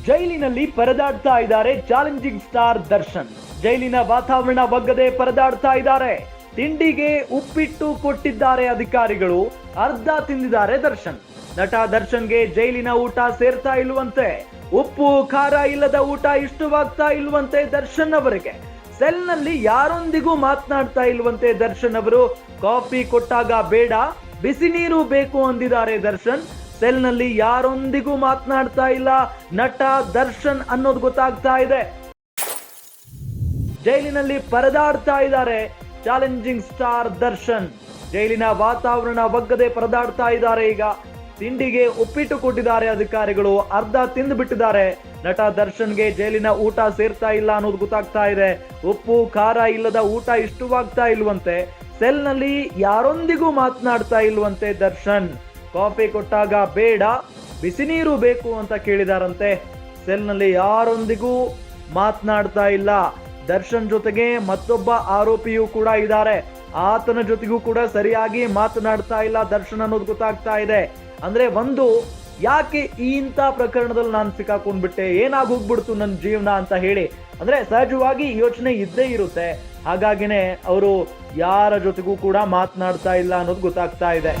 ಜೈಲಿನಲ್ಲಿ ಪರದಾಡ್ತಾ ಇದ್ದಾರೆ challenging star Darshan. ಜೈಲಿನ ವಾತಾವರಣ ಬಗ್ಗದೆ ಪರದಾಡ್ತಾ ಇದ್ದಾರೆ. ತಿಂಡಿಗೆ ಉಪ್ಪಿಟ್ಟು ಕೊಟ್ಟಿದ್ದಾರೆ ಅಧಿಕಾರಿಗಳು, ಅರ್ಧ ತಿಂದಿದ್ದಾರೆ ದರ್ಶನ್. ನಟ ದರ್ಶನ್ಗೆ ಜೈಲಿನ ಊಟ ಸೇರ್ತಾ ಇಲ್ವಂತೆ. ಉಪ್ಪು ಖಾರ ಇಲ್ಲದ ಊಟ ಇಷ್ಟವಾಗ್ತಾ ಇಲ್ವಂತೆ ದರ್ಶನ್ ಅವರಿಗೆ. ಸೆಲ್ನಲ್ಲಿ ಯಾರೊಂದಿಗೂ ಮಾತನಾಡ್ತಾ ಇಲ್ವಂತೆ ದರ್ಶನ್ ಅವರು. ಕಾಫಿ ಕೊಟ್ಟಾಗ ಬೇಡ, ಬಿಸಿ ನೀರು ಬೇಕು ಅಂದಿದ್ದಾರೆ ದರ್ಶನ್. ಸೆಲ್ನಲ್ಲಿ ಯಾರೊಂದಿಗೂ ಮಾತನಾಡ್ತಾ ಇಲ್ಲ ನಟ ದರ್ಶನ್ ಅನ್ನೋದು ಗೊತ್ತಾಗ್ತಾ ಇದೆ. ಜೈಲಿನಲ್ಲಿ ಪರದಾಡ್ತಾ ಇದ್ದಾರೆ ಚಾಲೆಂಜಿಂಗ್ ಸ್ಟಾರ್ ದರ್ಶನ್. ಜೈಲಿನ ವಾತಾವರಣ ಬಗ್ಗದೆ ಪರದಾಡ್ತಾ ಇದ್ದಾರೆ. ಈಗ ತಿಂಡಿಗೆ ಉಪ್ಪಿಟ್ಟು ಕೊಟ್ಟಿದ್ದಾರೆ ಅಧಿಕಾರಿಗಳು, ಅರ್ಧ ತಿಂದು ಬಿಟ್ಟಿದ್ದಾರೆ. ನಟ ದರ್ಶನ್ಗೆ ಜೈಲಿನ ಊಟ ಸೇರ್ತಾ ಇಲ್ಲ ಅನ್ನೋದು ಗೊತ್ತಾಗ್ತಾ ಇದೆ. ಉಪ್ಪು ಖಾರ ಇಲ್ಲದ ಊಟ ಇಷ್ಟವಾಗ್ತಾ ಇಲ್ವಂತೆ. ಸೆಲ್ನಲ್ಲಿ ಯಾರೊಂದಿಗೂ ಮಾತನಾಡ್ತಾ ಇಲ್ವಂತೆ ದರ್ಶನ್. ಕಾಫಿ ಕೊಟ್ಟಾಗ ಬೇಡ, ಬಿಸಿ ನೀರು ಬೇಕು ಅಂತ ಕೇಳಿದಾರಂತೆ. ಸೆಲ್ನಲ್ಲಿ ಯಾರೊಂದಿಗೂ ಮಾತನಾಡ್ತಾ ಇಲ್ಲ. ದರ್ಶನ್ ಜೊತೆಗೆ ಮತ್ತೊಬ್ಬ ಆರೋಪಿಯೂ ಕೂಡ ಇದ್ದಾರೆ. ಆತನ ಜೊತೆಗೂ ಕೂಡ ಸರಿಯಾಗಿ ಮಾತನಾಡ್ತಾ ಇಲ್ಲ ದರ್ಶನ್ ಅನ್ನೋದು ಗೊತ್ತಾಗ್ತಾ ಇದೆ. ಅಂದ್ರೆ ಒಂದು, ಯಾಕೆ ಇಂಥ ಪ್ರಕರಣದಲ್ಲಿ ನಾನು ಸಿಕ್ಕಾಕೊಂಡ್ಬಿಟ್ಟೆ, ಏನಾಗೋಗ್ಬಿಡ್ತು ನನ್ನ ಜೀವನ ಅಂತ ಹೇಳಿ ಅಂದ್ರೆ ಸಹಜವಾಗಿ ಯೋಚನೆ ಇದ್ದೇ ಇರುತ್ತೆ. ಹಾಗಾಗಿನೇ ಅವರು ಯಾರ ಜೊತೆಗೂ ಕೂಡ ಮಾತನಾಡ್ತಾ ಇಲ್ಲ ಅನ್ನೋದು ಗೊತ್ತಾಗ್ತಾ ಇದೆ.